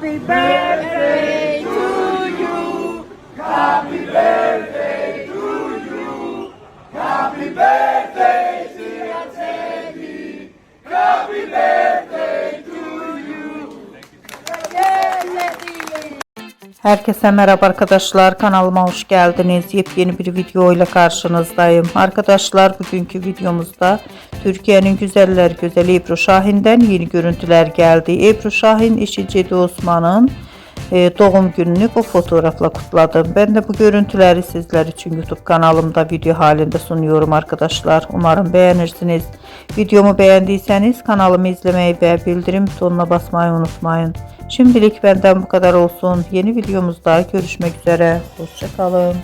Happy birthday to you. Happy birthday to you. Happy birthday dear Teddy. Happy birthday to you. Herkese merhaba arkadaşlar, kanalıma hoş geldiniz. Yepyeni bir video ile karşınızdayım. Arkadaşlar, bugünkü videomuzda Türkiye'nin güzeller güzeli Ebru Şahin'den yeni görüntüler geldi. Ebru Şahin eşi Cedi Osman'ın doğum gününü bu fotoğrafla kutladım. Ben de bu görüntüleri sizler için YouTube kanalımda video halinde sunuyorum arkadaşlar. Umarım beğenirsiniz. Videomu beğendiyseniz kanalımı izlemeyi ve bildirim butonuna basmayı unutmayın. Şimdilik benden bu kadar olsun. Yeni videomuzda görüşmek üzere. Hoşça kalın.